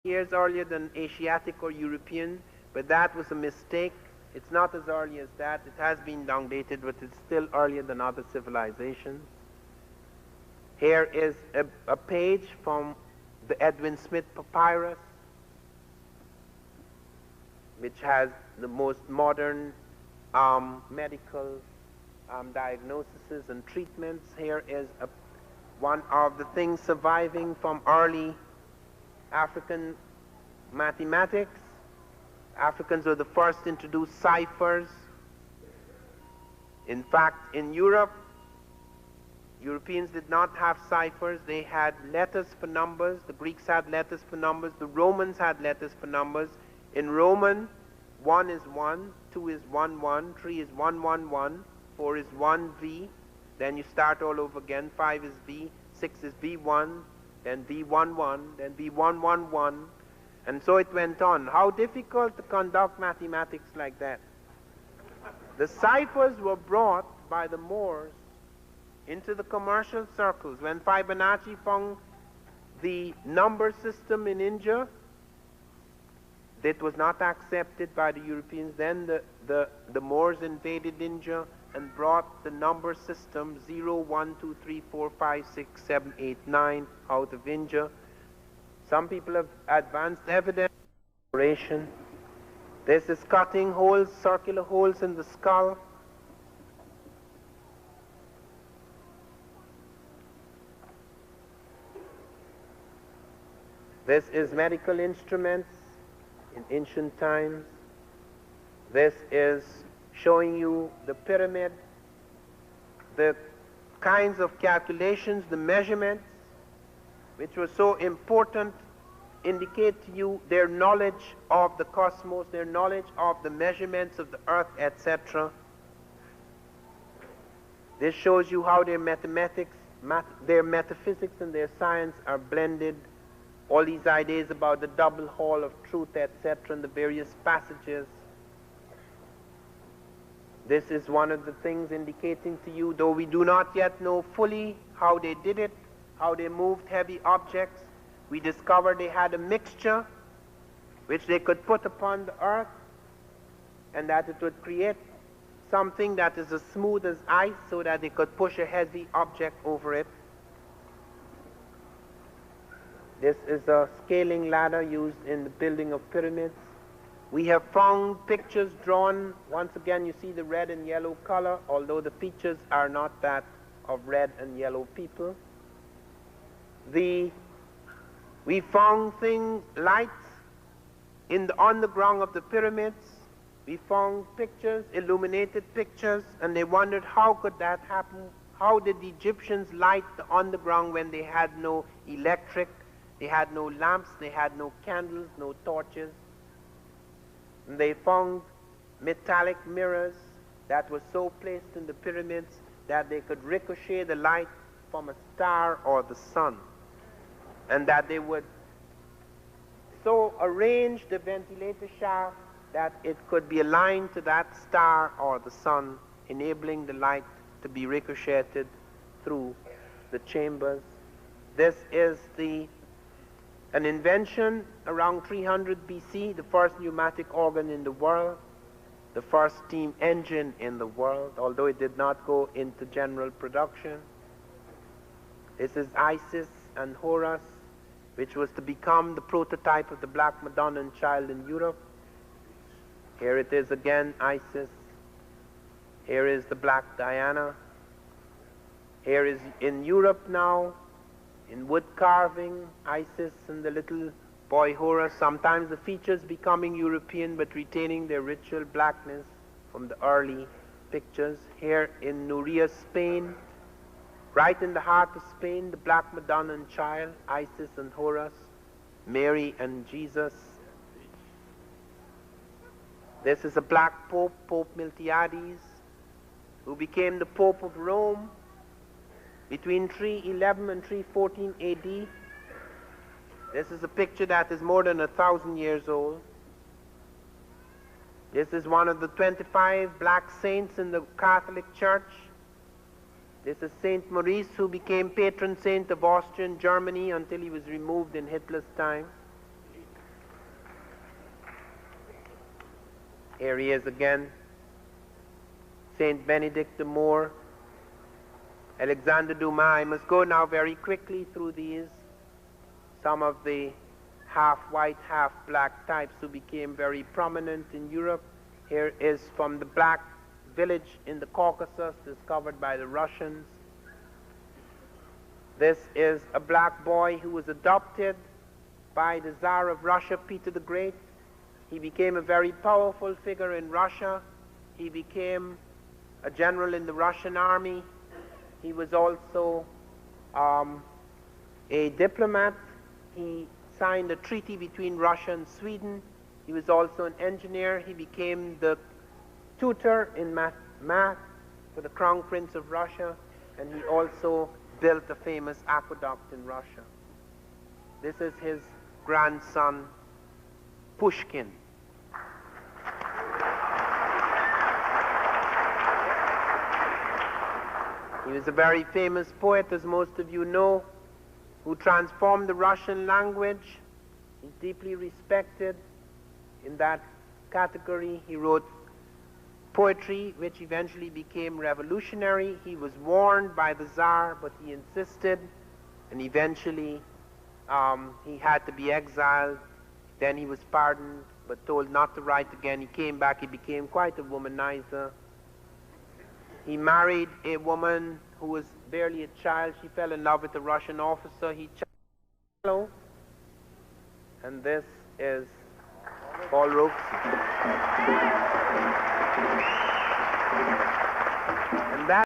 years earlier than Asiatic or European, but that was a mistake. It's not as early as that. It has been downdated, but it's still earlier than other civilizations. Here is a page from the Edwin Smith Papyrus, which has the most modern medical diagnoses and treatments. Here is one of the things surviving from early African mathematics. Africans were the first to introduce ciphers. In fact, in Europe, Europeans did not have ciphers. They had letters for numbers. The Greeks had letters for numbers. The Romans had letters for numbers. In Roman, 1 is 1, 2 is 1, 1, 3 is 1, 1, 1, 4 is 1, V. Then you start all over again. 5 is V, 6 is V1, then V1, 1, then V1, 1, 1. And so it went on. How difficult to conduct mathematics like that. The ciphers were brought by the Moors into the commercial circles. When Fibonacci found the number system in India, it was not accepted by the Europeans. Then the Moors invaded India and brought the number system 0, 1, 2, 3, 4, 5, 6, 7, 8, 9 out of India. Some people have advanced evidence. This is cutting holes, circular holes in the skull. This is medical instruments in ancient times. This is showing you the pyramid, the kinds of calculations, the measurements, which were so important, indicate to you their knowledge of the cosmos, their knowledge of the measurements of the earth, etc. This shows you how their mathematics, their metaphysics and their science are blended. All these ideas about the double hall of truth, etc., and the various passages. This is one of the things indicating to you, though we do not yet know fully how they did it, how they moved heavy objects, we discovered they had a mixture which they could put upon the earth, and that it would create something that is as smooth as ice so that they could push a heavy object over it. This is a scaling ladder used in the building of pyramids. We have found pictures drawn. Once again, you see the red and yellow color, although the features are not that of red and yellow people. We found lights in the underground of the pyramids. We found pictures, illuminated pictures, and they wondered how could that happen? How did the Egyptians light the underground when they had no electric, they had no lamps, they had no candles, no torches? And they found metallic mirrors that were so placed in the pyramids that they could ricochet the light from a star or the sun, and that they would so arrange the ventilator shaft that it could be aligned to that star or the sun, enabling the light to be ricocheted through the chambers. This is an invention around 300 BC, the first pneumatic organ in the world, the first steam engine in the world, although it did not go into general production. This is Isis and Horus, which was to become the prototype of the Black Madonna and Child in Europe. Here it is again, Isis. Here is the Black Diana. Here is in Europe now, in wood carving, Isis and the little boy Horus, sometimes the features becoming European but retaining their ritual blackness from the early pictures. Here in Nuria, Spain, right in the heart of Spain, the Black Madonna and Child, Isis and Horus, Mary and Jesus. This is a black pope, Pope Miltiades, who became the Pope of Rome between 311 and 314 AD. This is a picture that is more than 1,000 years old. This is one of the 25 black saints in the Catholic Church. This is Saint Maurice, who became patron saint of Austrian Germany until he was removed in Hitler's time. Here he is again. Saint Benedict de Moor, Alexander Dumas. I must go now very quickly through these. Some of the half-white, half-black types who became very prominent in Europe. Here is from the black village in the Caucasus, discovered by the Russians. This is a black boy who was adopted by the Tsar of Russia, Peter the Great. He became a very powerful figure in Russia. He became a general in the Russian army. He was also a diplomat. He signed a treaty between Russia and Sweden. He was also an engineer. He became the tutor in math for the Crown Prince of Russia, and he also built a famous aqueduct in Russia. This is his grandson, Pushkin. He was a very famous poet, as most of you know, who transformed the Russian language. He's deeply respected in that category. He wrote poetry, which eventually became revolutionary. He was warned by the Tsar, but he insisted, and eventually he had to be exiled. Then he was pardoned, but told not to write again. He came back. He became quite a womanizer. He married a woman who was barely a child. She fell in love with a Russian officer. He child, and this is Paul Robeson.